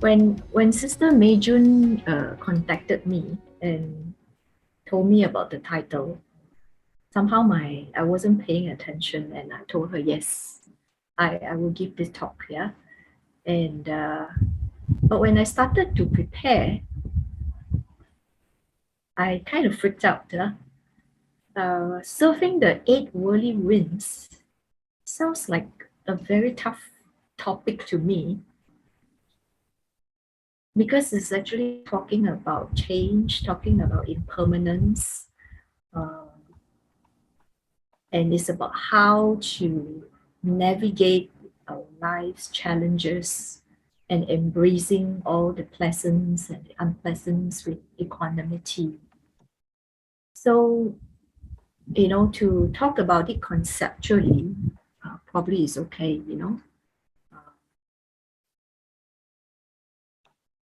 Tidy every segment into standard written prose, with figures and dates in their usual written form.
When Sister Mei Jun contacted me and told me about the title, somehow I wasn't paying attention, and I told her yes, I will give this talk, yeah. And but when I started to prepare, I kind of freaked out. Surfing the 8 whirly winds sounds like a very tough topic to me, because it's actually talking about change, talking about impermanence, uh, and it's about how to navigate our life's challenges and embracing all the pleasants and the unpleasants with equanimity. So, to talk about it conceptually probably is okay,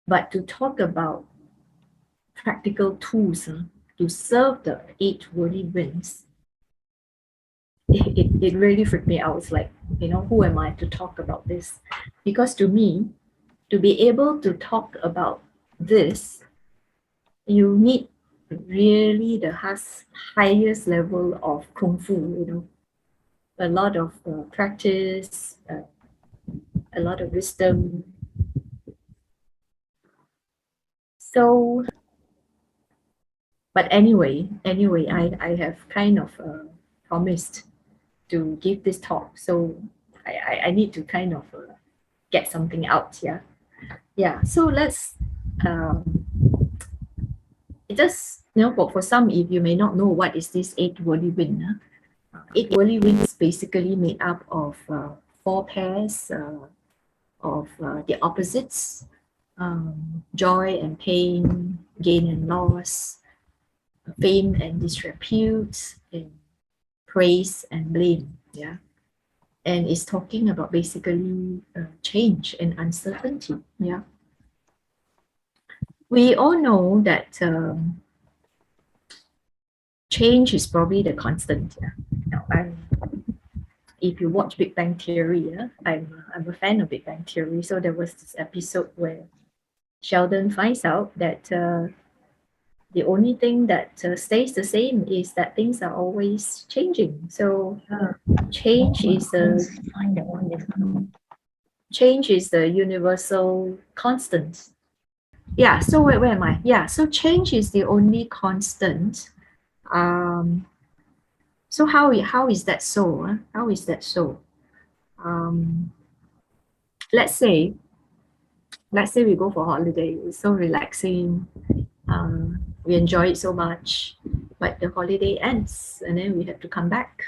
but to talk about practical tools to serve the 8 whirly winds, it really freaked me out. I was like, who am I to talk about this? Because to me, to be able to talk about this, you need really the highest level of kung fu, a lot of practice, a lot of wisdom. So, but anyway, I have kind of promised to give this talk, so I need to kind of get something out. Yeah. So let's it just for some, if you may not know what is this 8 whirly wind. 8 whirly wind is basically made up of 4 pairs of the opposites: joy and pain, gain and loss, fame and disrepute, and praise and blame. Yeah. And it's talking about basically change and uncertainty. Yeah. We all know that change is probably the constant. Yeah. If you watch Big Bang Theory, I'm a fan of Big Bang Theory. So there was this episode where Sheldon finds out that the only thing that stays the same is that things are always changing. So change is the universal constant. Yeah. So where am I? Yeah. So change is the only constant. So how is that so? How is that so? Let's say we go for holiday. It's so relaxing. We enjoy it so much, but the holiday ends, and then we have to come back.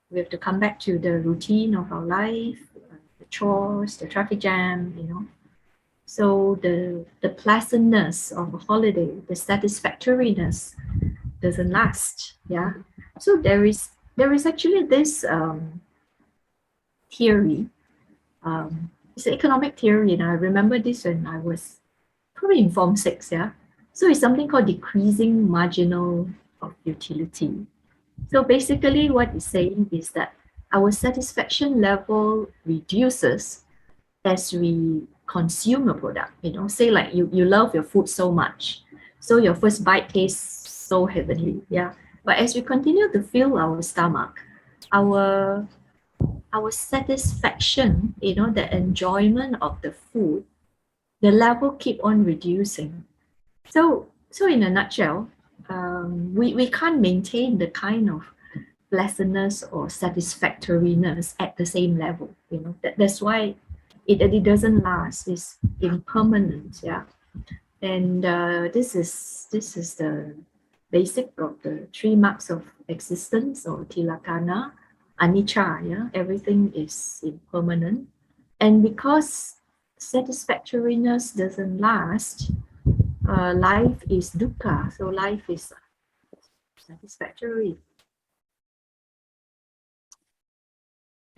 We have to come back to the routine of our life, the chores, the traffic jam. So the pleasantness of a holiday, the satisfactoriness doesn't last. Yeah. So there is actually this theory. It's an economic theory, and I remember this when I was probably in Form 6. Yeah. So it's something called decreasing marginal of utility. So basically what it's saying is that our satisfaction level reduces as we consume a product. Say like you love your food so much, so your first bite tastes so heavenly. Yeah. But as we continue to fill our stomach, our satisfaction, the enjoyment of the food, the level keep on reducing. So in a nutshell, we can't maintain the kind of pleasantness or satisfactoriness at the same level. That's why it doesn't last. It's impermanent. Yeah. And this is the basic of the 3 marks of existence, or tilakana, anicca. Yeah, everything is impermanent, and because satisfactoriness doesn't last, life is dukkha. So life is satisfactory.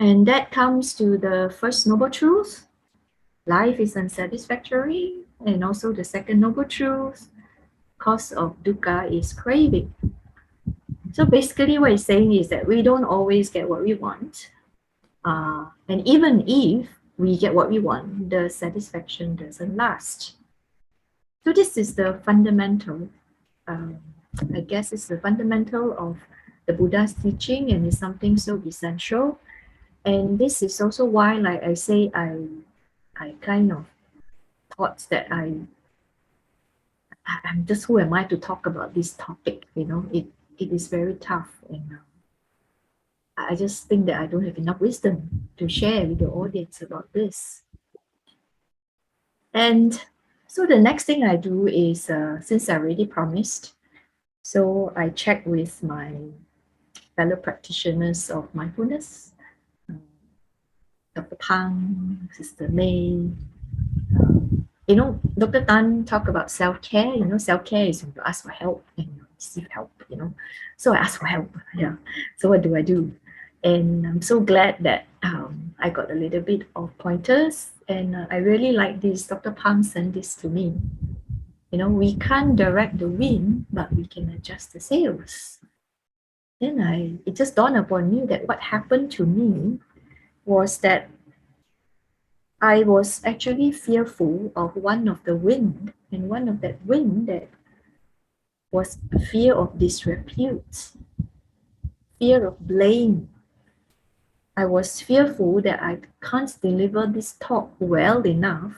And that comes to the first noble truth: life is unsatisfactory. And also the second noble truth: cause of dukkha is craving. So basically what it's saying is that we don't always get what we want. And even if we get what we want, the satisfaction doesn't last. So this is the fundamental, I guess it's the fundamental of the Buddha's teaching, and it's something so essential. And this is also why, like I say, I kind of thought that I'm just, who am I to talk about this topic? You know, it is very tough, and I just think that I don't have enough wisdom to share with the audience about this. And so the next thing I do is, since I already promised, so I check with my fellow practitioners of mindfulness, Dr. Pang, Sister May. You know, Dr. Tan talk about self-care. You know, self-care is when you ask for help and you receive help, you know. So I ask for help. Yeah. So what do I do? And I'm so glad that I got a little bit of pointers. And I really like this. Dr. Pang sent this to me. You know, we can't direct the wind, but we can adjust the sails. Then it just dawned upon me that what happened to me was that I was actually fearful of one of the wind, and one of that wind that was fear of disrepute, fear of blame. I was fearful that I can't deliver this talk well enough,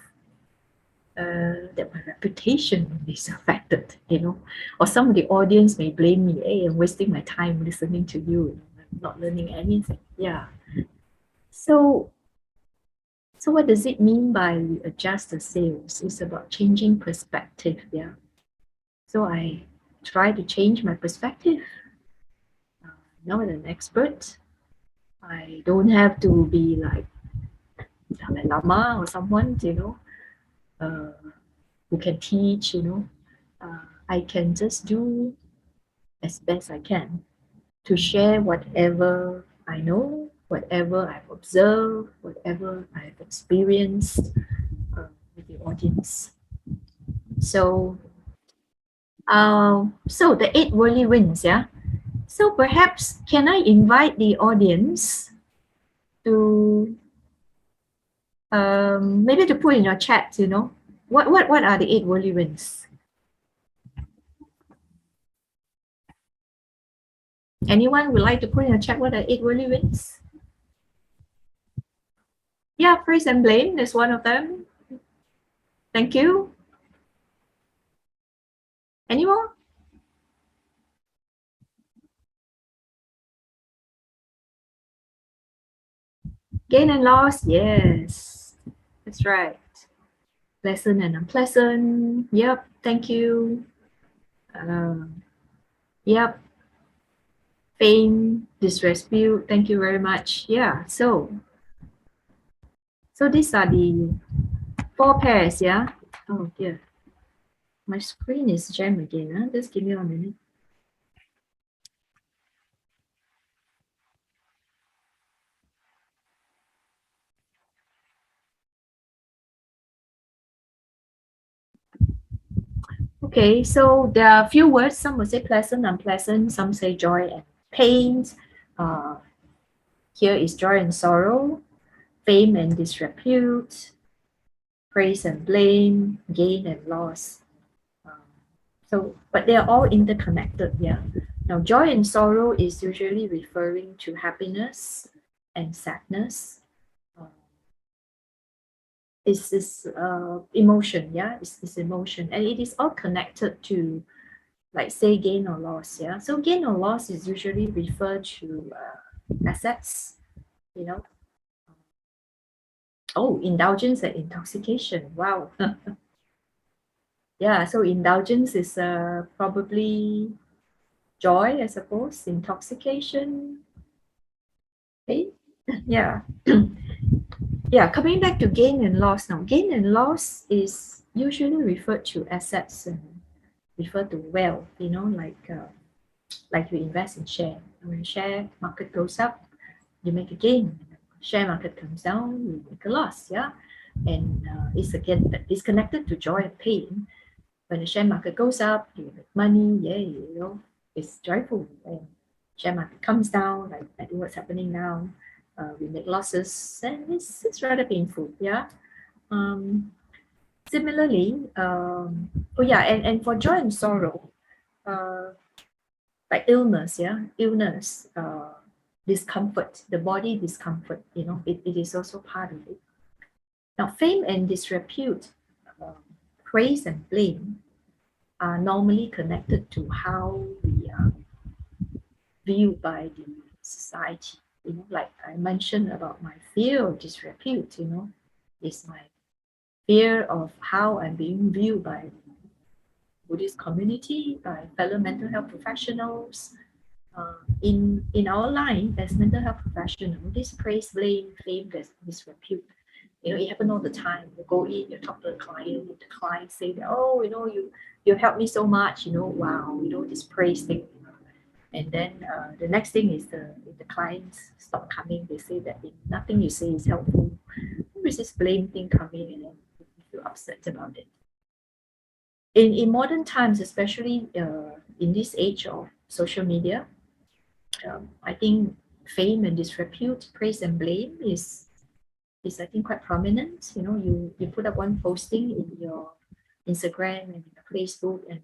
that my reputation is affected, you know, or some of the audience may blame me. Hey, I'm wasting my time listening to you. I'm not learning anything. Yeah. So what does it mean by we adjust the sails? It's about changing perspective. Yeah. So I try to change my perspective. Now I'm an expert. I don't have to be like Dalai Lama or someone, you know, who can teach, you know. I can just do as best I can to share whatever I know, whatever I've observed, whatever I've experienced with the audience. So the 8 worldly winds, yeah. So perhaps can I invite the audience to maybe to put in your chat, you know, what are the 8 worldly winds? Anyone would like to put in a chat what are 8 worldly winds? Yeah, praise and blame is one of them. Thank you. Any more? Gain and loss, yes, that's right. Pleasant and unpleasant, yep, thank you. Yep, fame, disrepute, thank you very much. Yeah, so these are the 4 pairs, yeah. Oh dear, my screen is jammed again. Huh? Just give me a minute. Okay, so there are a few words. Some will say pleasant, unpleasant. Some say joy and pain. Here is joy and sorrow, fame and disrepute, praise and blame, gain and loss. But they are all interconnected. Yeah. Now, joy and sorrow is usually referring to happiness and sadness. It's this emotion. Yeah, it's emotion, and it is all connected to, like, say, gain or loss. Yeah. So gain or loss is usually referred to assets. You know. Oh, indulgence and intoxication. Wow. Yeah. So indulgence is probably joy, I suppose. Intoxication. Okay. Yeah. Yeah, coming back to gain and loss now. Gain and loss is usually referred to assets and refer to wealth, you know, like you invest in share. When share market goes up, you make a gain. Share market comes down, you make a loss, yeah. And it's connected to joy and pain. When the share market goes up, you make money, yay, you know, it's joyful. And share market comes down, like what's happening now, we make losses, and it's rather painful. Yeah. Um, Similarly, oh yeah, and for joy and sorrow, uh, like illness, yeah, illness, discomfort, the body discomfort, it is also part of it. Now, fame and disrepute, uh, praise and blame are normally connected to how we are viewed by the society. Like I mentioned about my fear of disrepute, is my fear of how I'm being viewed by the Buddhist community, by fellow mental health professionals. In our line as mental health professionals, this praise, blame, fame, disrepute, it happens all the time. You go in, you talk to the client say that, oh, you helped me so much, wow, this praise thing. And then the next thing is the clients stop coming. They say that nothing you say is helpful. There is this blame thing coming, and then you feel upset about it. In modern times, especially in this age of social media, I think fame and disrepute, praise and blame is I think quite prominent. You put up one posting in your Instagram and your Facebook, and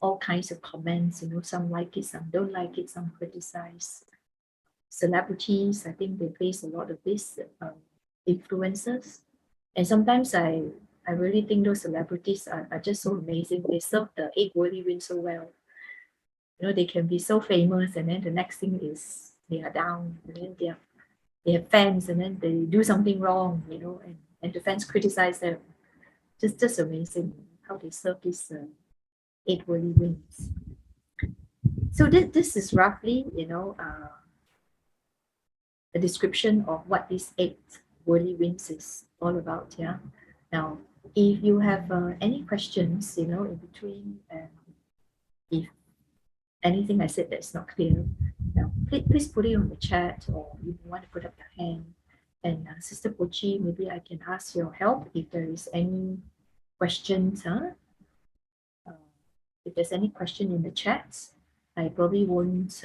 all kinds of comments. Some like it, some don't like it, some criticize. Celebrities, I think they face a lot of this, influencers, and sometimes I really think those celebrities are just so amazing. They serve the eight worldly winds so well. They can be so famous, and then the next thing is they are down, and then they have fans, and then they do something wrong, and the fans criticize them. Just amazing how they serve this eight worldly winds. So this is roughly, a description of what this eight worldly winds is all about. Yeah. Now, if you have any questions, in between, and if anything I said that's not clear, now please put it on the chat, or if you want to put up your hand. And Sister Pochi, maybe I can ask your help if there is any questions. If there's any question in the chat, I probably won't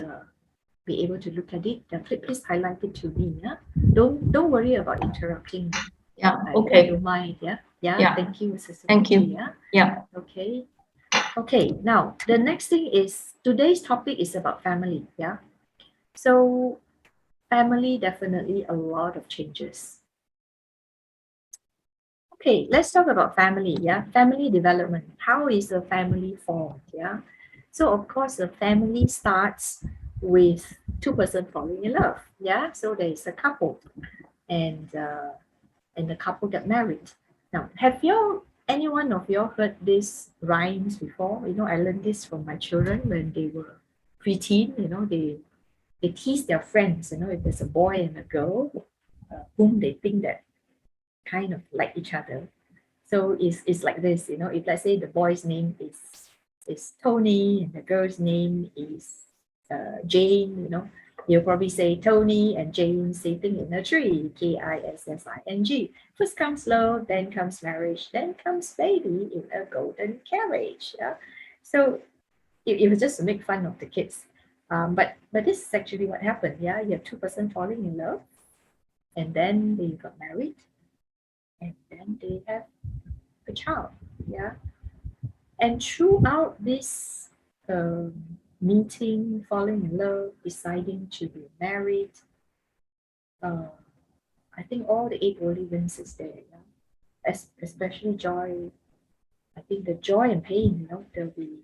be able to look at it. Please highlight it to me. Yeah, don't worry about interrupting. Yeah. I Okay. don't mind. Yeah. Yeah. Thank you, Sister Thank you. Pochi. Yeah. Yeah. Okay. Okay. Now the next thing is today's topic is about family. Yeah. So family, definitely a lot of changes. Okay, let's talk about family. Yeah, family development. How is a family formed? Yeah, so of course the family starts with two persons falling in love. Yeah, so there is a couple, and the couple get married. Now, have any one of you heard these rhymes before? I learned this from my children when they were preteen. They tease their friends. If there's a boy and a girl, whom they think that kind of like each other. So it's like this. If let's say the boy's name is Tony and the girl's name is Jane, you'll probably say Tony and Jane sitting in a tree, KISSING. First comes love, then comes marriage, then comes baby in a golden carriage. Yeah? So it was just to make fun of the kids. But this is actually what happened. Yeah, you have two persons falling in love, and then they got married, and then they have a child. Yeah, and throughout this meeting, falling in love, deciding to be married, uh, I think all the eight worldly winds is there. Yeah? Especially joy. I think the joy and pain. There'll be.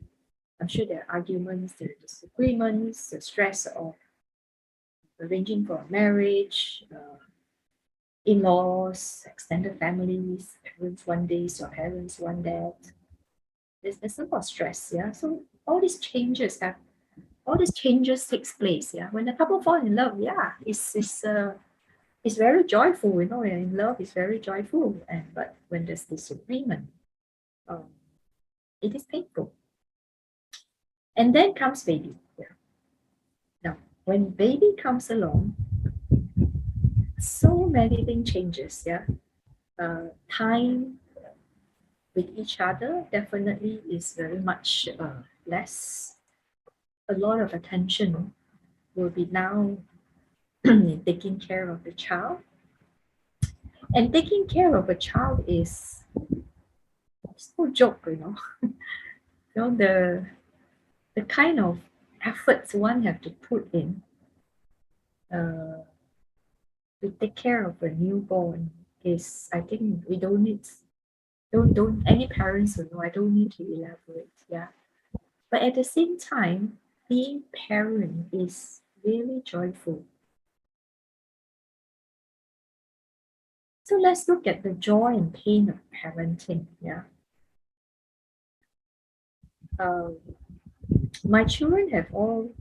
I'm sure there are arguments, there are disagreements, the stress of arranging for a marriage, in-laws, extended families, parents want this, your parents want that. There's a lot of stress. Yeah, so all these changes takes place. Yeah, when the couple fall in love, yeah, it's very joyful. In love is very joyful, but when there's disagreement, um, it is painful. And then comes baby. Yeah. Now, when baby comes along, so many things changes. Yeah, time with each other definitely is very much less. A lot of attention will be now in taking care of the child. And taking care of a child is it's no joke, the kind of efforts one have to put in uh, to take care of a newborn is, I think we don't need, don't any parents will know. I don't need to elaborate. Yeah, but at the same time, being parent is really joyful. So let's look at the joy and pain of parenting. Yeah. Um, my children have all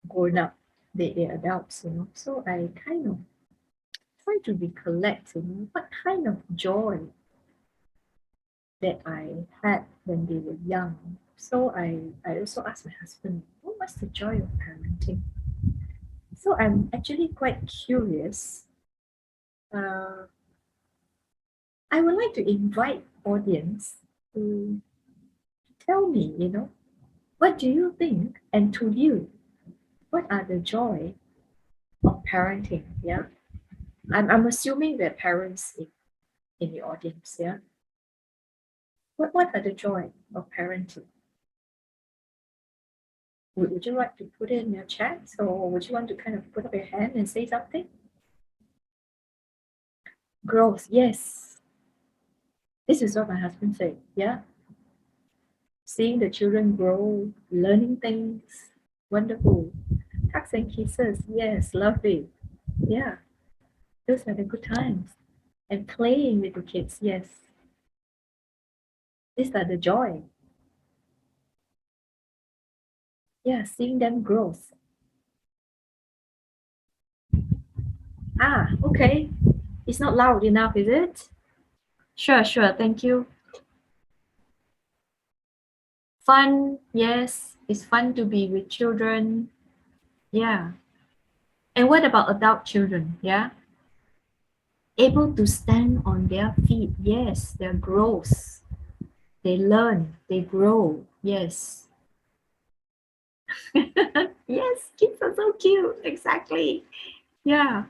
grown up. They're adults, So I kind of try to recollect, what kind of joy that I had when they were young. So I also asked my husband, what was the joy of parenting? So I'm actually quite curious. Uh, I would like to invite audience to tell me, what do you think? And to you, what are the joy of parenting? Yeah. I'm assuming that parents in the audience, yeah. What are the joy of parenting? Would you like to put it in your chat, or would you want to kind of put up your hand and say something? Growth, yes. This is what my husband said. Yeah. Seeing the children grow, learning things, wonderful. Hugs and kisses, yes, lovely. Yeah, those are the good times. And playing with the kids, yes. These are the joy. Yeah, seeing them grow. Ah, okay. It's not loud enough, is it? Sure, sure. Thank you. Fun, yes. It's fun to be with children. Yeah. And what about adult children? Yeah. Able to stand on their feet. Yes, their growth. They learn, they grow. Yes. Yes, kids are so cute. Exactly. Yeah.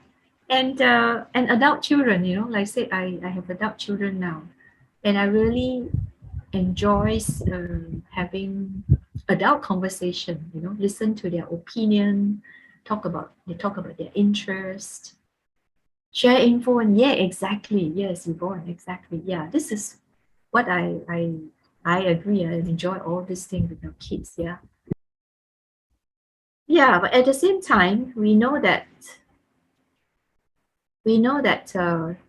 And adult children, like I said, I have adult children now. And I really enjoy having adult conversation, listen to their opinion, they talk about their interest, share info, and yeah, exactly. Yes, Yvonne, exactly. Yeah, this is what I agree. I enjoy all these things with our kids. Yeah. Yeah, but at the same time, we know that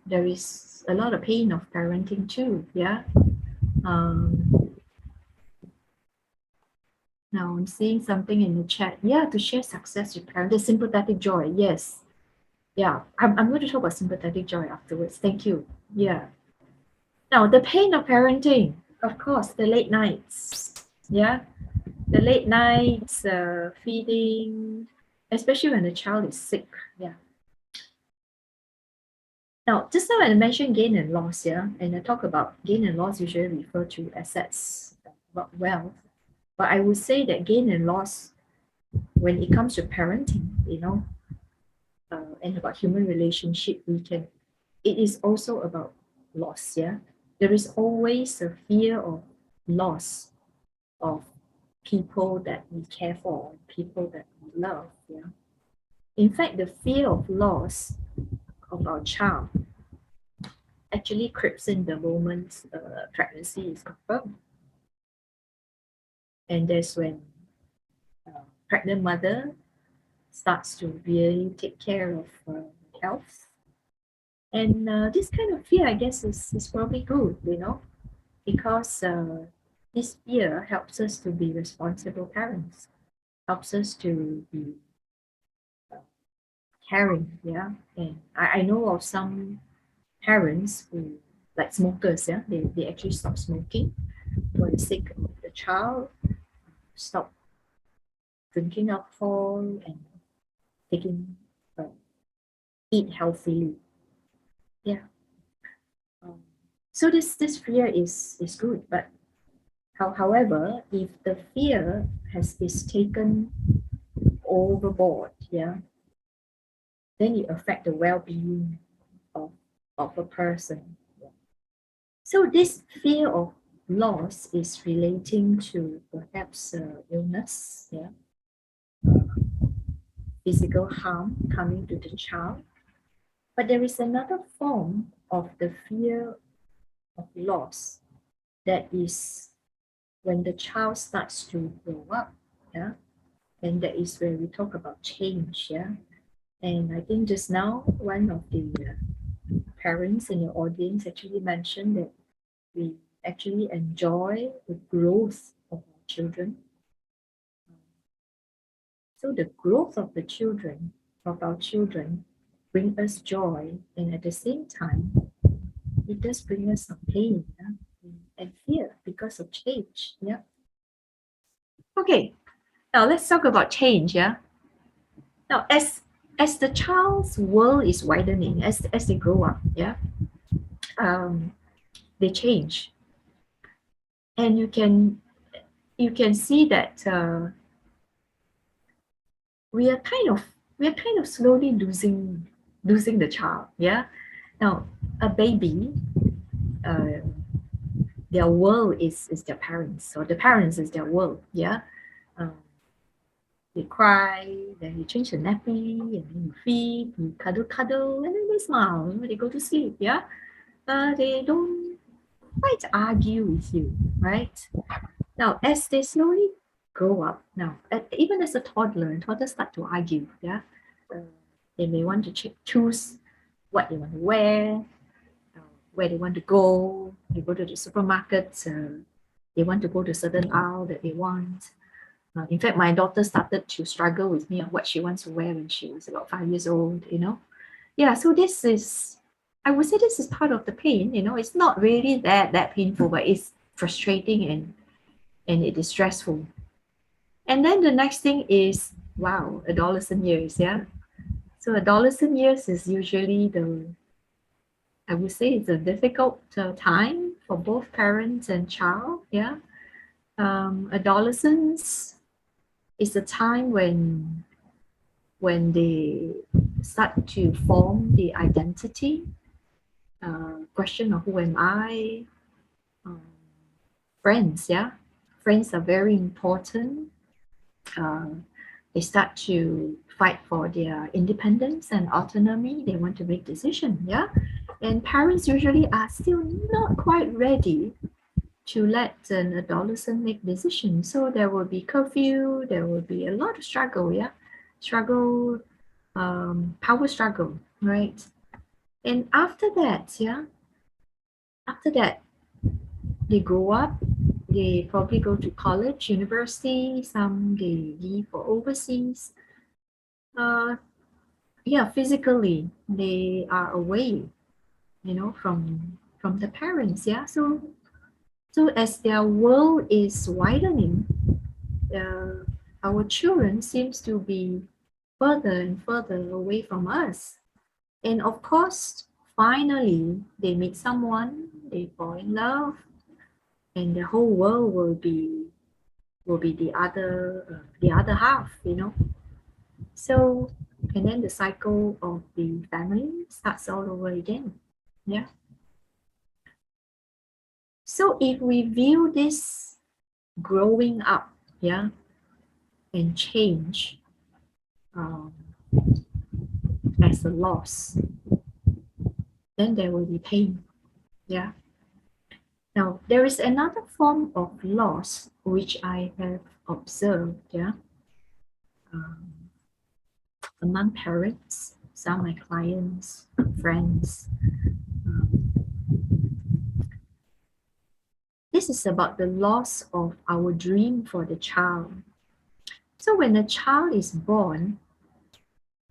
there is a lot of pain of parenting too. Yeah. Um, Now I'm seeing something in the chat. Yeah, to share success with parents. The sympathetic joy. Yes. Yeah. I'm going to talk about sympathetic joy afterwards. Thank you. Yeah. Now the pain of parenting. Of course, the late nights. Yeah. The late nights, feeding, especially when the child is sick. Yeah. Now, just now I mentioned gain and loss, yeah, and I talk about gain and loss usually refer to assets, wealth. But I would say that gain and loss, when it comes to parenting, and about human relationship, it is also about loss, yeah. There is always a fear of loss of people that we care for, people that we love, yeah. In fact, the fear of loss of our child actually creeps in the moment pregnancy is confirmed. And that's when pregnant mother starts to really take care of health. And this kind of fear, I guess, is probably good, because this fear helps us to be responsible parents, helps us to be caring, yeah. And I know of some parents who, like smokers, yeah, they actually stop smoking for the sake of the child, stop drinking alcohol, and taking uh, eat healthily. Yeah. Um, so this fear is good, but however, if the fear is taken overboard, yeah, then it affects the well-being of a person. So this fear of loss is relating to perhaps illness, yeah, physical harm coming to the child. But there is another form of the fear of loss that is when the child starts to grow up, yeah, and that is where we talk about change, yeah. And I think just now one of the parents in your audience actually mentioned that we actually enjoy the growth of our children. So the growth of the children, of our children, bring us joy, and at the same time, it does bring us some pain, yeah? And fear because of change. Yeah. Okay. Now let's talk about change. Yeah. Now as the child's world is widening, as they grow up, yeah, um, they change, and you can see that we are kind of slowly losing the child. Yeah. Now a baby, uh, their world is their parents, or the parents is their world. Yeah. Um, they cry, then you change the nappy, and then you feed, you cuddle, and then they smile when they go to sleep. Yeah. They don't quite argue with you, right? Now, as they slowly grow up, now, even as a toddler, toddlers start to argue. Yeah. Uh, they may want to choose what they want to wear, where they want to go. They go to the supermarket. They want to go to certain aisle that they want. In fact, my daughter started to struggle with me on what she wants to wear when she was about 5 years old. Yeah. So this is, I would say, this is part of the pain. It's not really that painful, but it's frustrating and it is stressful. And then the next thing is, wow, adolescent years. Yeah. So adolescent years is usually I would say it's a difficult time for both parents and child. Yeah. Adolescence is a time when they start to form the identity, question of who am I, um, friends, yeah. Friends are very important. Uh, they start to fight for their independence and autonomy. They want to make decisions, yeah. And parents usually are still not quite ready to let an adolescent make decisions. So there will be curfew, there will be a lot of struggle, yeah. Struggle, power struggle, right? And after that, yeah, after that, they grow up, they probably go to college, university, some they leave for overseas. Uh, yeah, physically, they are away, from the parents, yeah. So as their world is widening, uh, our children seems to be further and further away from us. And of course, finally, they meet someone, they fall in love, and the whole world will be the other half. So, and then the cycle of the family starts all over again. Yeah. So if we view this growing up, yeah, and change um, as a loss, then there will be pain. Yeah. Now, there is another form of loss which I have observed, yeah, um, among parents, some of my clients, friends. Um, this is about the loss of our dream for the child. So when a child is born,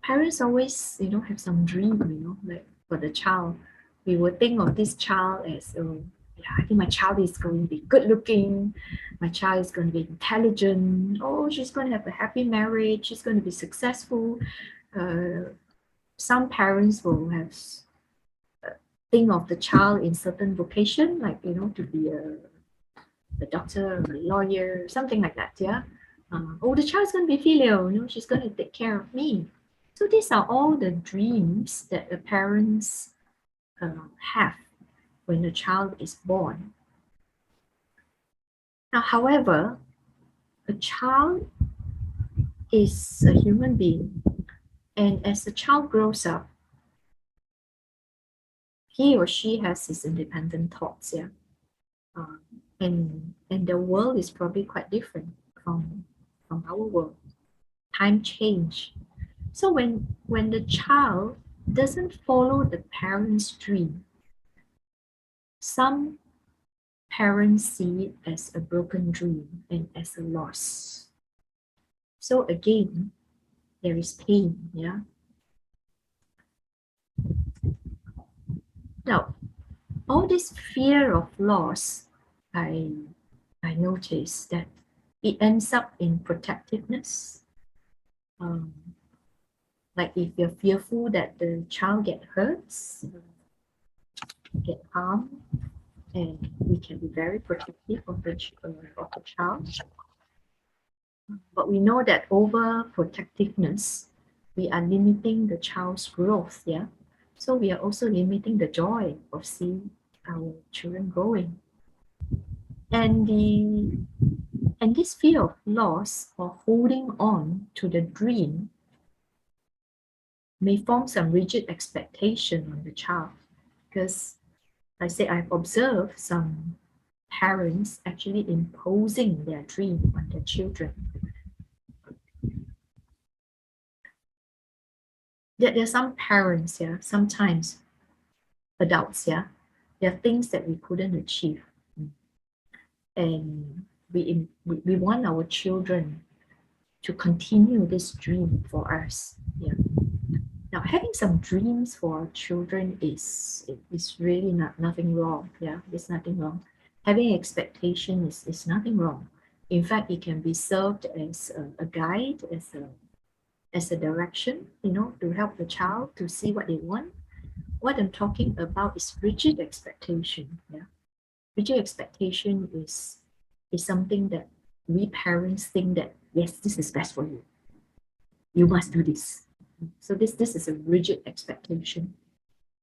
parents always, have some dream, like for the child. We would think of this child as, oh, yeah, I think my child is going to be good looking. My child is going to be intelligent. Oh, she's going to have a happy marriage. She's going to be successful. Some parents will have think of the child in certain vocation, like, to be a doctor, a lawyer, something like that. Yeah. Oh, the child's going to be filial. She's going to take care of me. So these are all the dreams that the parents have when the child is born. Now, however, a child is a human being, and as the child grows up, he or she has his independent thoughts, yeah. And the world is probably quite different from our world. Time change. So when the child doesn't follow the parent's dream, some parents see it as a broken dream and as a loss. So again, there is pain, yeah. Now, all this fear of loss, I notice that it ends up in protectiveness. Like if you're fearful that the child get hurt, get harmed, and we can be very protective of the child. But we know that over protectiveness, we are limiting the child's growth, yeah. So we are also limiting the joy of seeing our children growing. And this fear of loss or holding on to the dream may form some rigid expectation on the child. Because I say I've observed some parents actually imposing their dream on their children. There are some parents, yeah, sometimes adults, yeah, there are things that we couldn't achieve. And we want our children to continue this dream for us. Yeah. Now, having some dreams for our children is really nothing wrong. Yeah, it's nothing wrong. Having expectation is nothing wrong. In fact, it can be served as a guide, as a direction, to help the child to see what they want. What I'm talking about is rigid expectation. Yeah, rigid expectation is something that we parents think that yes, this is best for you. You must do this. So this is a rigid expectation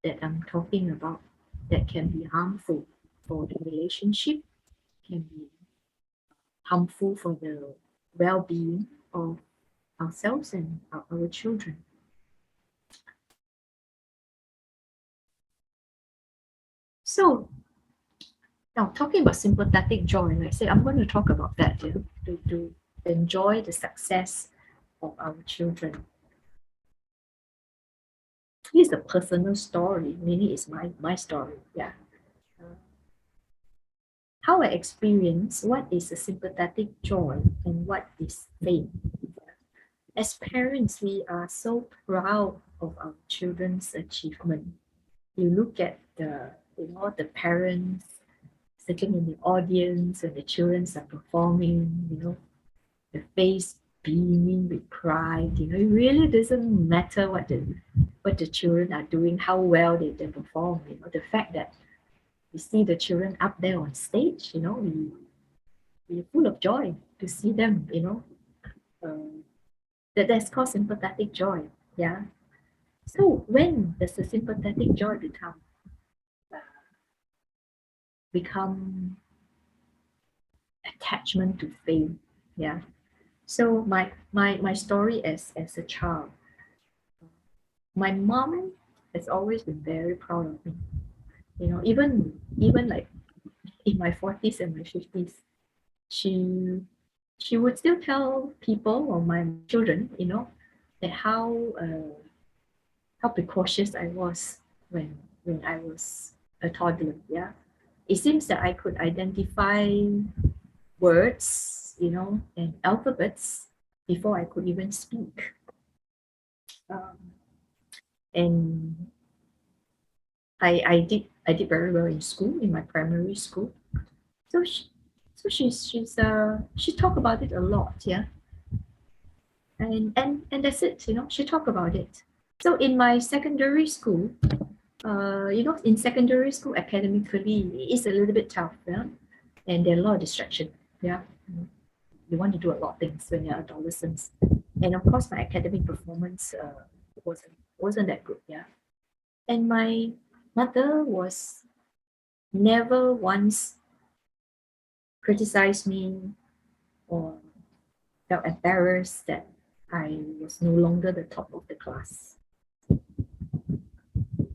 that I'm talking about that can be harmful for the relationship, can be harmful for the well-being of ourselves and our children. So now talking about sympathetic joy, like I said, I'm going to talk about that to enjoy the success of our children. This is a personal story, meaning it's my story. Yeah. How I experience what is a sympathetic joy and what is faith. As parents, we are so proud of our children's achievement. You look at the parents sitting in the audience and the children are performing, the face beaming with pride. It really doesn't matter what the children are doing, how well they perform. The fact that we see the children up there on stage, we're full of joy to see them, that's called sympathetic joy. Yeah. So when does the sympathetic joy become attachment to fame? Yeah. So my story as a child, my mom has always been very proud of me. Even like in my 40s and my 50s, she would still tell people or my children, that how precocious I was when I was a toddler. Yeah, it seems that I could identify words, and alphabets before I could even speak. And I did very well in school, in my primary school. So she talked about it a lot, yeah. And that's it, she talked about it. So in my secondary school, in secondary school academically it's a little bit tough, yeah, and there are a lot of distraction, yeah. You want to do a lot of things when you're adolescents, and of course my academic performance wasn't that good. Yeah. And my mother was never once criticized me or felt embarrassed that I was no longer the top of the class.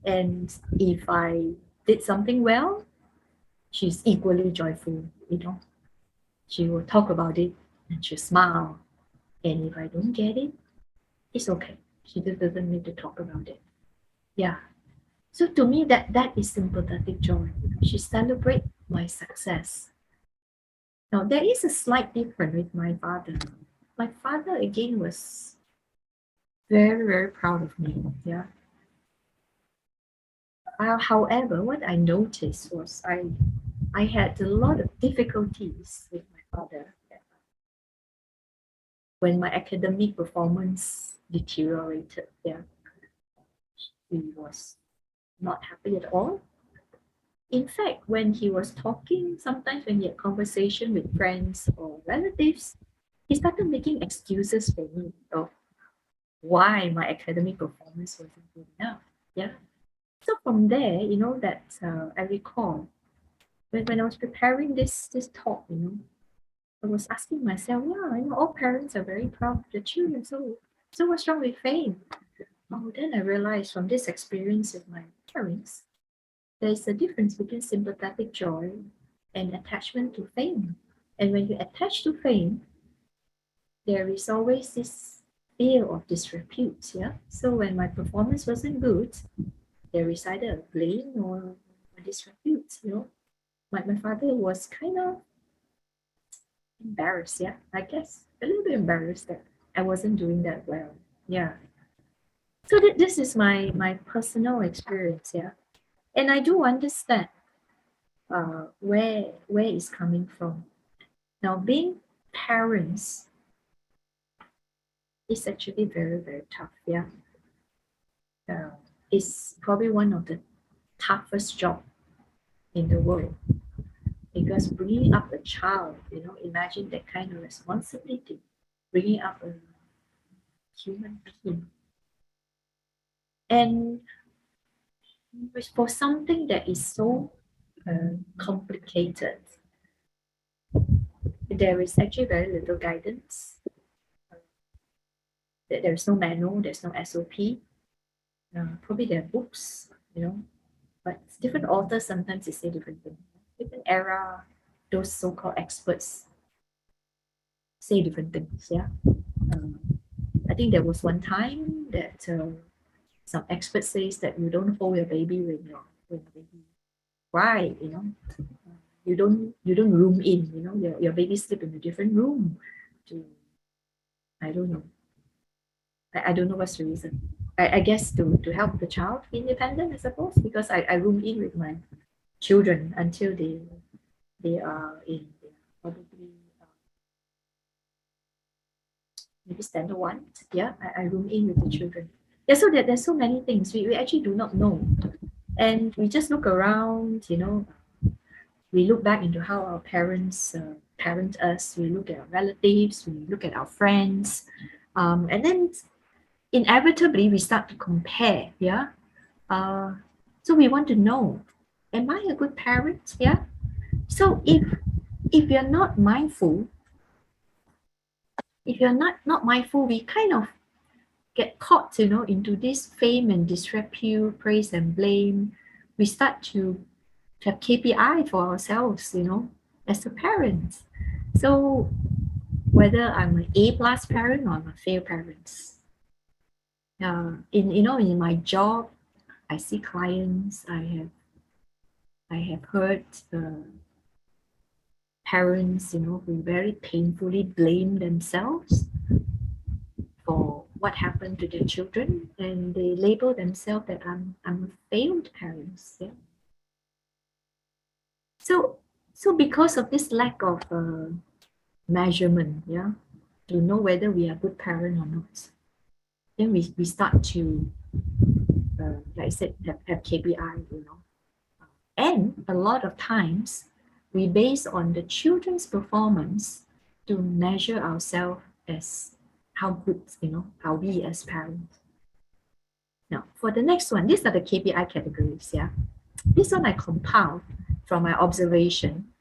And if I did something well, she's equally joyful, you know. She will talk about it and she'll smile. And if I don't get it, it's okay. She just doesn't need to talk about it. Yeah. So to me, that is sympathetic joy. She celebrates my success. Now there is a slight difference with my father. My father again was very, very proud of me. Yeah. However, what I noticed was I had a lot of difficulties with my father when my academic performance deteriorated. Yeah, he was not happy at all. In fact, when he was talking, sometimes when he had conversation with friends or relatives, he started making excuses for me of why my academic performance wasn't good enough. Yeah. So from there, you know, that I recall when I was preparing this talk, you know, I was asking myself, yeah, you know, all parents are very proud of their children. So what's wrong with fame? Oh, then I realized from this experience with my parents, there is a difference between sympathetic joy and attachment to fame. And when you attach to fame, there is always this fear of disrepute. Yeah. So when my performance wasn't good, there is either a blame or a disrepute. You know, my father was kind of embarrassed. Yeah, I guess a little bit embarrassed that I wasn't doing that well. Yeah. So this is my personal experience. Yeah, and I do understand where it's coming from. Now, being parents is actually very, very tough. Yeah. Uh, it's probably one of the toughest job in the world because bringing up a child, you know, imagine that kind of responsibility, bringing up a human being, and for something that is so complicated, there is actually very little guidance. There's no manual, there's no SOP. Probably there are books, you know, but different authors sometimes they say different things. Different era, those so-called experts say different things. Yeah, um, I think there was one time that some expert says that you don't hold your baby when the baby cry. You know, you don't room in. You know, your baby sleep in a different room. To I don't know. I don't know what's the reason. I guess to help the child be independent, I suppose, because I room in with my children until they are in probably maybe standard one. Yeah, I room in with the children. Yeah, so there's so many things we actually do not know. And we just look around, you know, we look back into how our parents parent us, we look at our relatives, we look at our friends. And then inevitably we start to compare. Yeah. Uh, so we want to know, am I a good parent? Yeah. So if you're not mindful, if you're not mindful, we kind of get caught, you know, into this fame and disrepute, praise and blame. We start to have KPI for ourselves, you know, as a parent. So whether I'm an A plus parent or I'm a fail parent, in you know in my job, I see clients. I have heard parents, you know, who very painfully blame themselves for what happened to their children, and they label themselves that I'm a failed parent. Yeah. So because of this lack of measurement, yeah, to know whether we are good parent or not, then we start to like I said have KPI, you know, and a lot of times we base on the children's performance to measure ourselves as how good, you know, are we as parents. Now, for the next one, these are the KPI categories. Yeah, this one I compiled from my observation,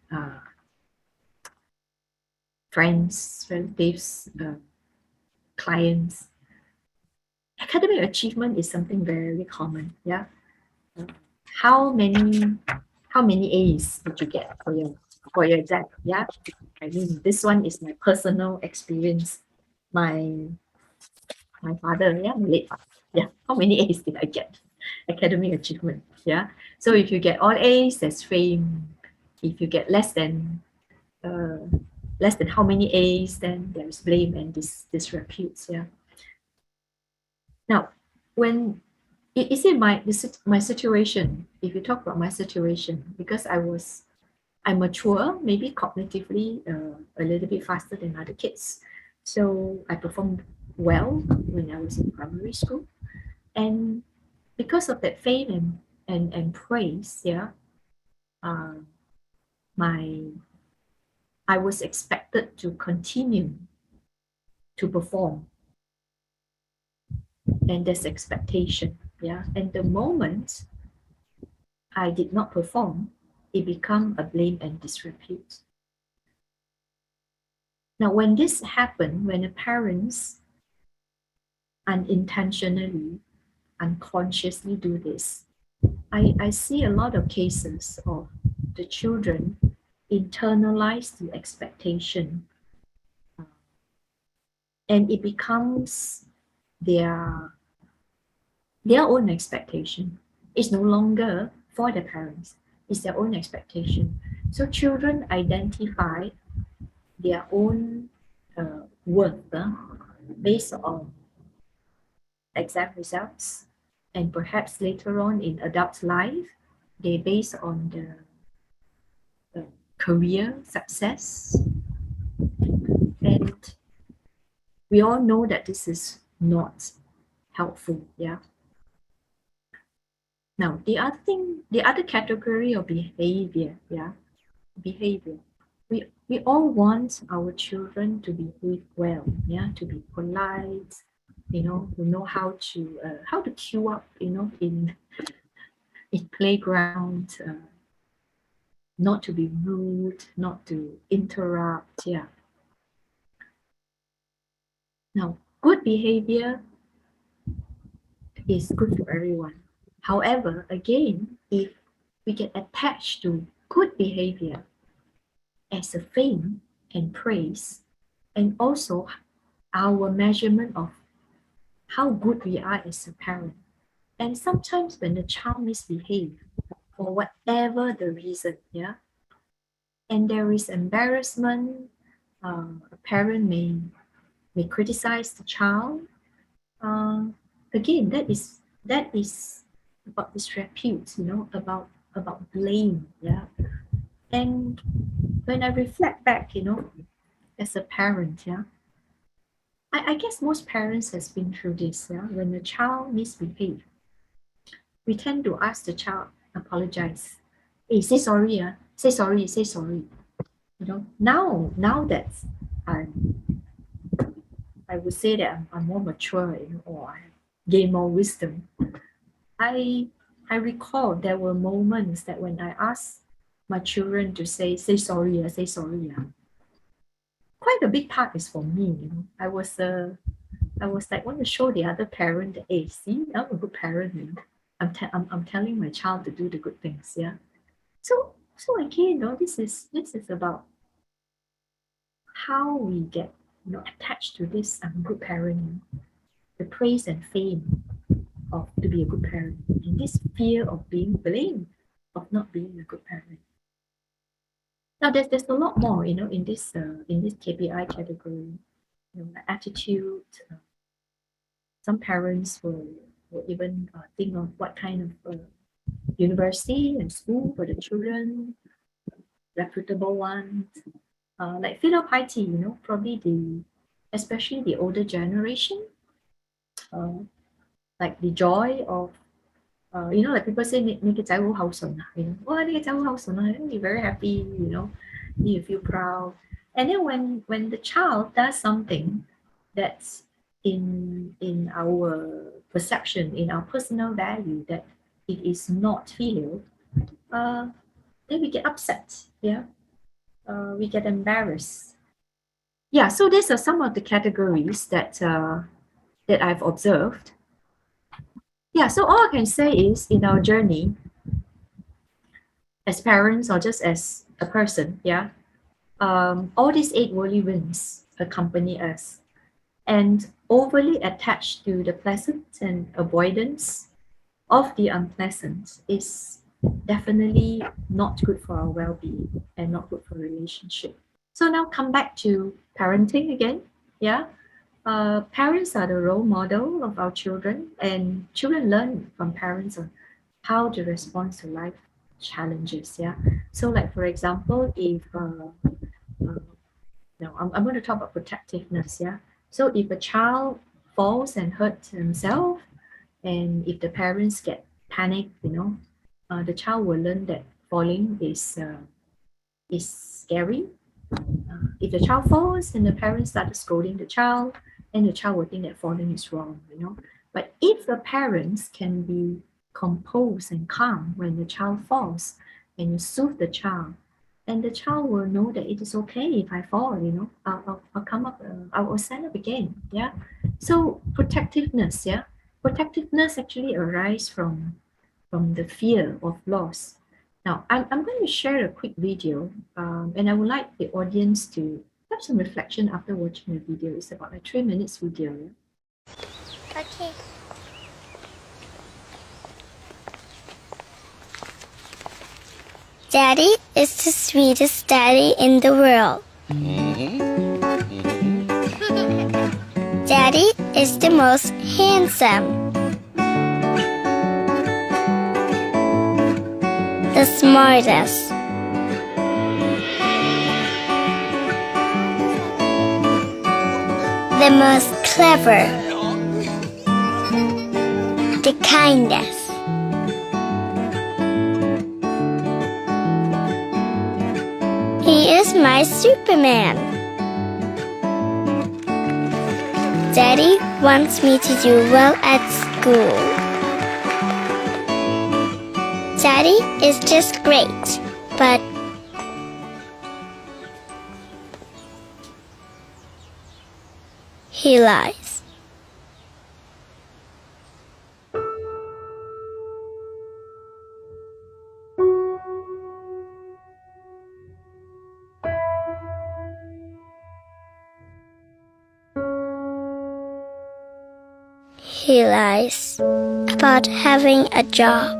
friends, relatives, clients. Academic achievement is something very common. Yeah, how many A's did you get for your exam? Yeah, I mean this one is my personal experience. My father, yeah, my late father. Yeah, how many A's did I get? Academic achievement. Yeah. So if you get all A's, there's fame. If you get uh, less than how many A's, then there's blame and disreputes. Yeah. Now, when you see my situation, if you talk about my situation, because I mature, maybe cognitively a little bit faster than other kids. So I performed well when I was in primary school. And because of that fame and praise, yeah, uh, my I was expected to continue to perform, and there's expectation, yeah. And the moment I did not perform, it become a blame and disrepute. Now, when this happened, when the parents unintentionally, unconsciously do this, I see a lot of cases of the children internalize the expectation, and it becomes their own expectation. It's no longer for the parents, it's their own expectation. So children identify their own worth based on exam results, and perhaps later on in adult life, they base on the career success. And we all know that this is not helpful. Yeah. Now, the other category of behavior, yeah, behavior. We all want our children to behave well, yeah, to be polite, to know how to queue up, in playground, not to be rude, not to interrupt, yeah. Now, good behavior is good for everyone. However, again, if we get attached to good behavior as a fame and praise, and also our measurement of how good we are as a parent. And sometimes when the child misbehaves for whatever the reason, yeah, and there is embarrassment, a parent may criticize the child. Uh, Again, that is about disrepute, about blame, yeah. And when I reflect back, as a parent, yeah, I guess most parents has been through this. Yeah, when the child misbehave, we tend to ask the child apologize. Hey, say sorry, say sorry, say sorry. Now that I'm, I would say that I'm more mature, or I gain more wisdom. I I recall there were moments that when I asked my children to say sorry, say sorry, quite a big part is for me. I was like want to show the other parent that, hey, see, I'm a good parent. I'm telling my child to do the good things. Yeah. So again, this is about how we get attached to this I'm a good parent, the praise and fame of to be a good parent, and this fear of being blamed of not being a good parent. Now there's a lot more, in this KPI category, attitude. Some parents will even think of what kind of university and school for the children, reputable ones, like filial piety, probably especially the older generation, uh, like the joy of, like people say, make it oh, you're very happy, you feel proud. And then when the child does something that's in our perception, in our personal value that it is not filial, then we get upset. Yeah, we get embarrassed. Yeah, so these are some of the categories that that I've observed. Yeah, so all I can say is in our journey as parents or just as a person, yeah, all these 8 worldly winds accompany us, and overly attached to the pleasant and avoidance of the unpleasant is definitely not good for our well-being and not good for relationship. So now come back to parenting again. Yeah, parents are the role model of our children, and children learn from parents on how to respond to life challenges. Yeah, so like for example, if no, I'm going to talk about protectiveness. Yeah, so if a child falls and hurts himself, and if the parents get panicked, the child will learn that falling is scary. If the child falls and the parents start scolding the child, and the child will think that falling is wrong. But if the parents can be composed and calm when the child falls, and you soothe the child, and the child will know that it is okay if I fall. I'll come up, I will stand up again. Yeah. So protectiveness, yeah. Protectiveness actually arises from the fear of loss. Now, I'm going to share a quick video, and I would like the audience to have some reflection after watching the video. It's about a 3 minutes video. Okay. Daddy is the sweetest daddy in the world. Daddy is the most handsome, the smartest, the most clever, the kindest. He is my Superman. Daddy wants me to do well at school. Daddy is just great, but he lies. He lies about having a job.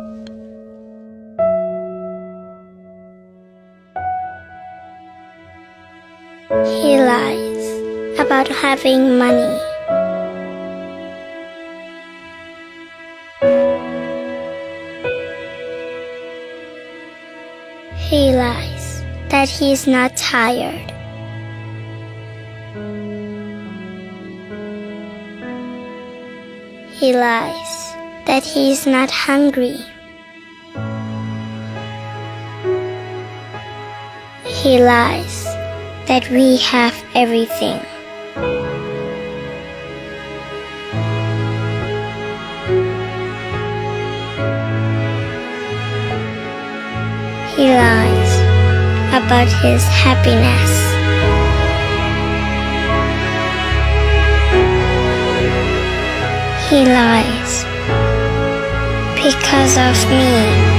He lies about having money. He lies that he's not tired. He lies that he's not hungry. He lies that we have everything. He lies about his happiness. He lies because of me.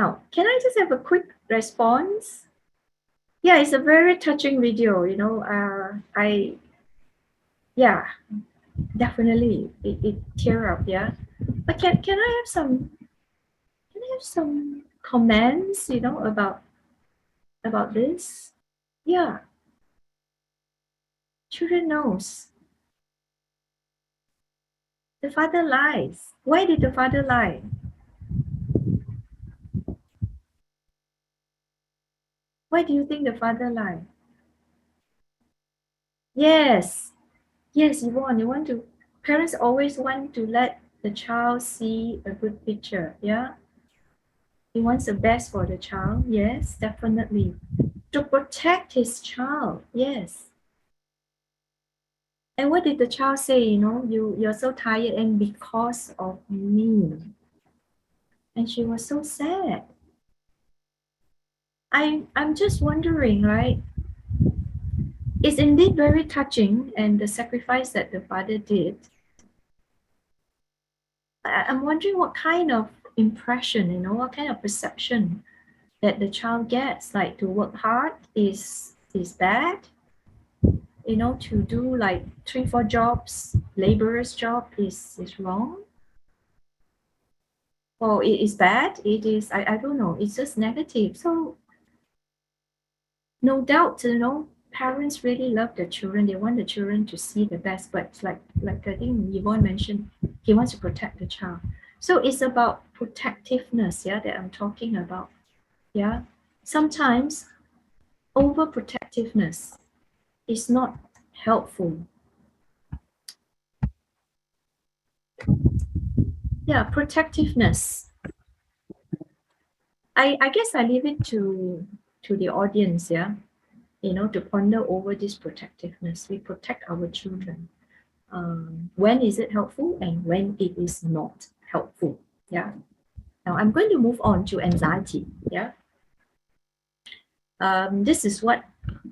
Now, can I just have a quick response? Yeah, it's a very touching video, yeah, definitely it tear up, yeah. But can I have some comments, about this? Yeah, children knows. The father lies. Why did the father lie? Why do you think the father lied? Yes, yes, you want to, parents always want to let the child see a good picture, yeah? He wants the best for the child, yes, definitely. To protect his child, yes. And what did the child say? You're so tired and because of me. And she was so sad. I'm just wondering, right? It's indeed very touching, and the sacrifice that the father did. I'm wondering what kind of impression, what kind of perception that the child gets. Like, to work hard is bad. To do like 3-4 jobs, laborer's job is wrong. Or it is bad. It is, I don't know. It's just negative. So no doubt, parents really love the children. They want the children to see the best. But like I think Yvonne mentioned, he wants to protect the child. So it's about protectiveness, yeah, that I'm talking about. Yeah. Sometimes overprotectiveness is not helpful. Yeah, protectiveness. I guess I leave it to the audience, yeah, to ponder over this protectiveness. We protect our children. When is it helpful and when it is not helpful? Yeah. Now I'm going to move on to anxiety. Yeah. This is what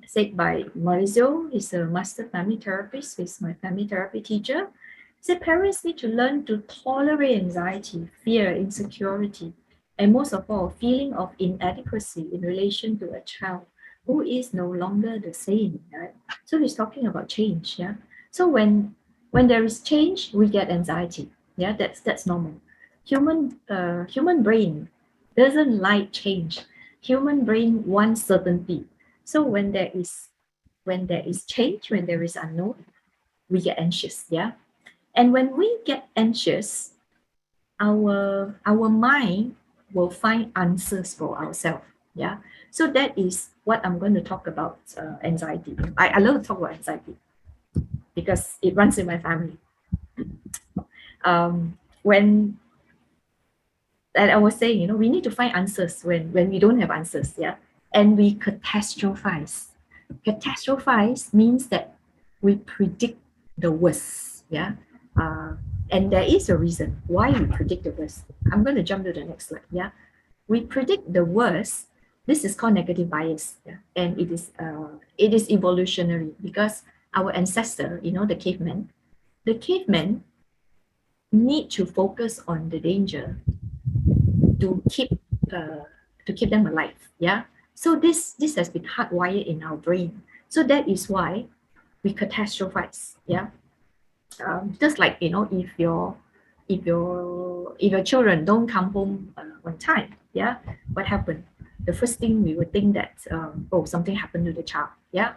said by Maurizio. He's a master family therapist. He's my family therapy teacher. He said parents need to learn to tolerate anxiety, fear, insecurity, and most of all, feeling of inadequacy in relation to a child who is no longer the same. Right? So he's talking about change. Yeah. So when there is change, we get anxiety. Yeah, that's normal. Human brain doesn't like change. Human brain wants certainty. So when there is change, when there is unknown, we get anxious. Yeah. And when we get anxious, our mind will find answers for ourselves. Yeah. So that is what I'm going to talk about, anxiety. I love to talk about anxiety because it runs in my family. When and I was saying, we need to find answers when we don't have answers, yeah, and we catastrophize. Catastrophize means that we predict the worst, yeah, and there is a reason why we predict the worst. I'm going to jump to the next slide, yeah. We predict the worst. This is called negative bias, yeah? And it is evolutionary because our ancestor, the cavemen need to focus on the danger to keep them alive. Yeah. So this has been hardwired in our brain. So that is why we catastrophize. Yeah. Just like if your children don't come home on time. Yeah. What happened? The first thing we would think that something happened to the child. Yeah.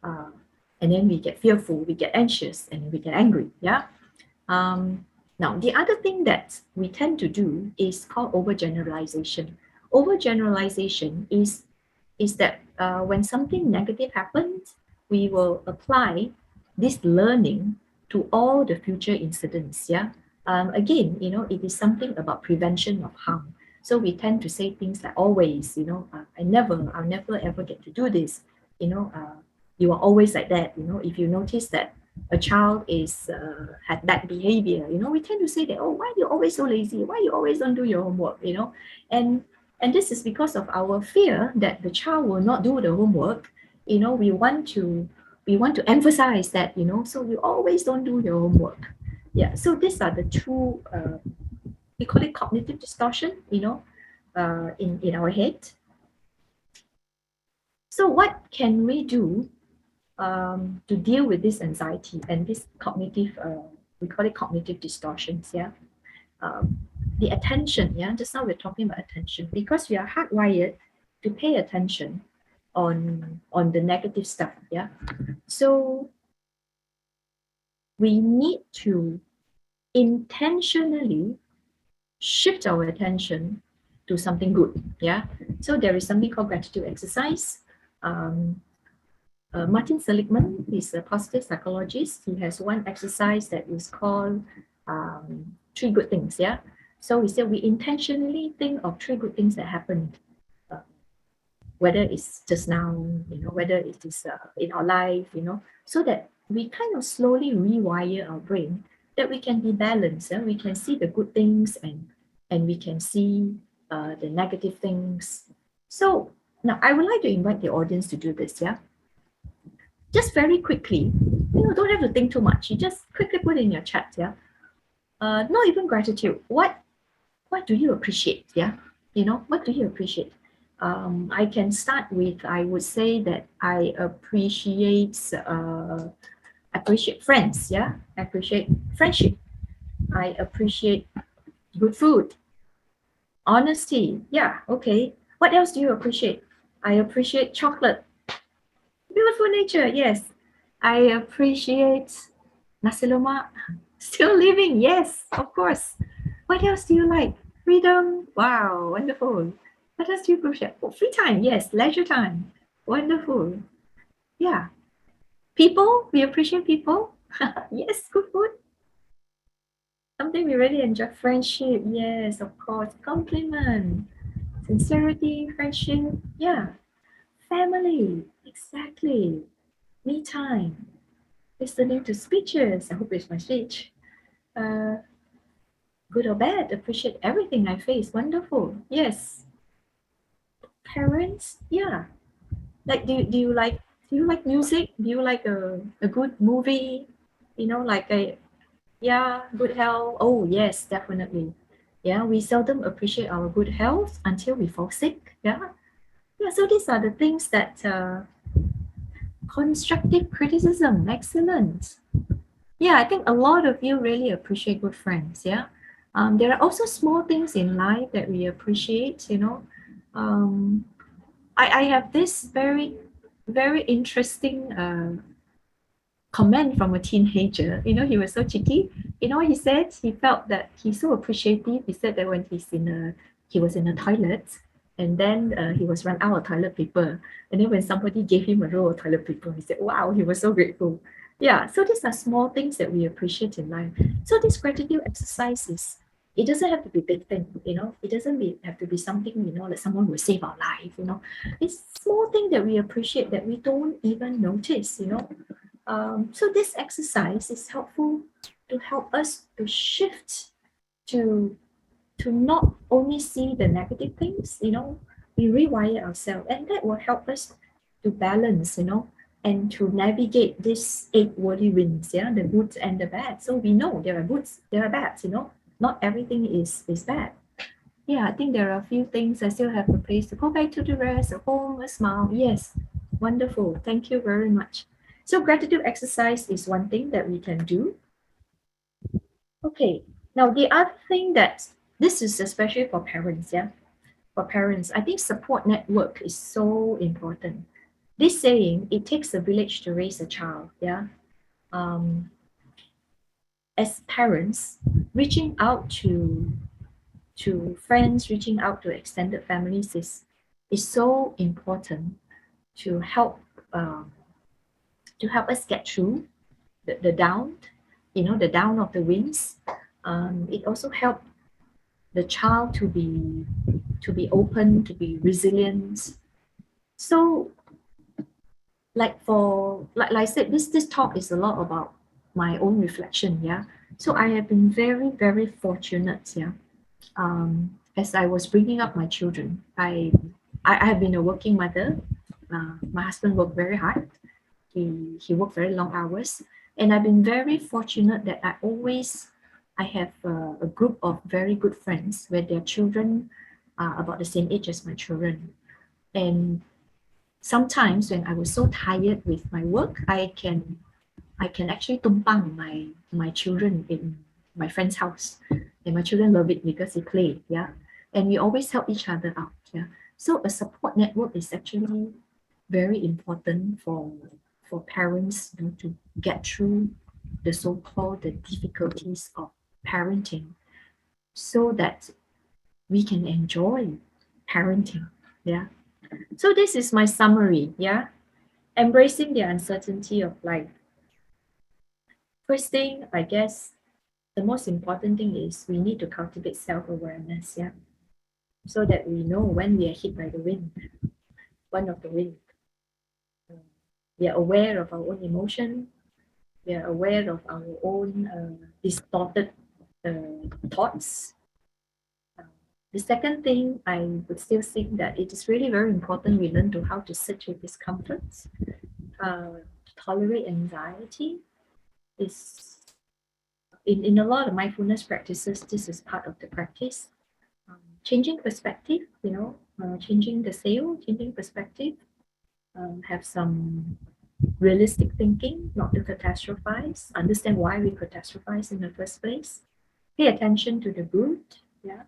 And then we get fearful, we get anxious, and we get angry. Yeah. Now, the other thing that we tend to do is called overgeneralization. Overgeneralization is that when something negative happens, we will apply this learning to all the future incidents. Yeah. Again, it is something about prevention of harm. So we tend to say things like always, I'll never ever get to do this. You are always like that. If you notice that a child had bad behavior, we tend to say that, oh, why are you always so lazy? Why you always don't do your homework? And this is because of our fear that the child will not do the homework. We want to emphasize that, so you always don't do your homework. Yeah. So these are the two we call it cognitive distortion. in our head. So what can we do to deal with this anxiety and this cognitive, we call it cognitive distortions, yeah? The attention, yeah, just now we're talking about attention, because we are hardwired to pay attention on the negative stuff, yeah? So we need to intentionally shift our attention to something good, yeah? So there is something called gratitude exercise. Martin Seligman is a positive psychologist. He has one exercise that is called three good things, yeah? So he said we intentionally think of three good things that happened, whether it's just now, whether it is in our life, so that we kind of slowly rewire our brain that we can be balanced, we can see the good things and we can see the negative things. So now I would like to invite the audience to do this, yeah? Just very quickly, don't have to think too much. You just quickly put in your chat, yeah? Not even gratitude. What do you appreciate, yeah? What do you appreciate? I can start with, I would say that I appreciate friends, yeah? I appreciate friendship. I appreciate good food, honesty, yeah, okay. What else do you appreciate? I appreciate chocolate, beautiful nature, yes. I appreciate nasi lemak, still living, yes, of course. What else do you like? Freedom, wow, wonderful. What else do you appreciate? Oh, free time, yes, leisure time, wonderful. Yeah, people, we appreciate people. Yes, good food. Something we really enjoy. Friendship, yes, of course. Compliment, sincerity, friendship, yeah. Family, exactly. Me time, listening to speeches. I hope it's my speech. Uh, good or bad, appreciate everything I face. Wonderful. Yes. Parents, yeah. Like, do you like music? Do you like a good movie? Like yeah, good health. Oh yes, definitely. Yeah, we seldom appreciate our good health until we fall sick. Yeah. Yeah, so these are the things that constructive criticism, excellent. Yeah, I think a lot of you really appreciate good friends. Yeah. There are also small things in life that we appreciate, Um, I have this very, very interesting comment from a teenager. He was so cheeky. What he said? He felt that he's so appreciative. He said that when he was in a toilet, and then he was run out of toilet paper. And then when somebody gave him a roll of toilet paper, he said, "Wow, he was so grateful." Yeah. So these are small things that we appreciate in life. So this gratitude exercises. It doesn't have to be big thing, It doesn't have to be something, like someone will save our life, It's small thing that we appreciate that we don't even notice. So this exercise is helpful to help us to shift to not only see the negative things, we rewire ourselves, and that will help us to balance, and to navigate these 8 whirlwinds, the goods and the bad. So we know there are goods, there are bads, not everything is bad. Yeah, I think there are a few things. I still have a place to go back to, the rest, a home, a smile. Yes, wonderful. Thank you very much. So gratitude exercise is one thing that we can do. Okay, now the other thing that this is especially for parents, yeah. For parents, I think support network is so important. This saying, it takes a village to raise a child, yeah. As parents, reaching out to friends, reaching out to extended families is so important to help us get through the down, the down of the winds. It also helps the child to be open, to be resilient. So, like I said, this talk is a lot about my own reflection. Yeah. So I have been very, very fortunate. Yeah. As I was bringing up my children, I have been a working mother. My husband worked very hard. He worked very long hours, and I've been very fortunate that I have a group of very good friends where their children are about the same age as my children. And sometimes when I was so tired with my work, I can actually tumpang my children in my friend's house, and my children love it because they play, yeah, and we always help each other out, yeah. So a support network is actually very important for parents, you know, to get through the so-called the difficulties of parenting, so that we can enjoy parenting, yeah. So this is my summary, yeah. Embracing the uncertainty of life. First thing, I guess, the most important thing is we need to cultivate self-awareness, yeah, so that we know when we are hit by the wind, one of the wind. We are aware of our own emotion. We are aware of our own distorted thoughts. The second thing, I would still think that it is really very important we learn to how to sit with discomforts, tolerate anxiety. Is in a lot of mindfulness practices, this is part of the practice. Changing perspective, you know, changing the sail, changing perspective, have some realistic thinking, not to catastrophize, understand why we catastrophize in the first place, pay attention to the root, yeah,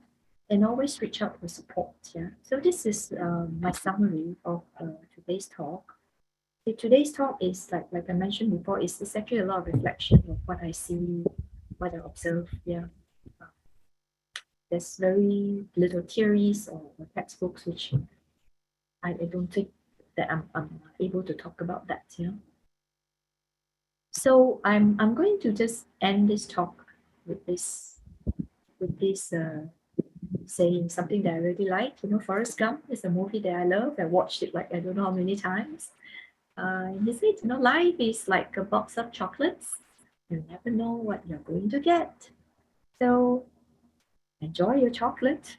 and always reach out for support, yeah. So this is my summary of today's talk. Today's talk is like I mentioned before, it's actually a lot of reflection of what I see, what I observe, yeah. There's very little theories or textbooks which I don't think that I'm able to talk about that, you know. So I'm going to just end this talk with this saying something that I really like. You know, Forrest Gump is a movie that I love. I watched it like I don't know how many times. He said, you know, life is like a box of chocolates. You never know what you're going to get. So enjoy your chocolate.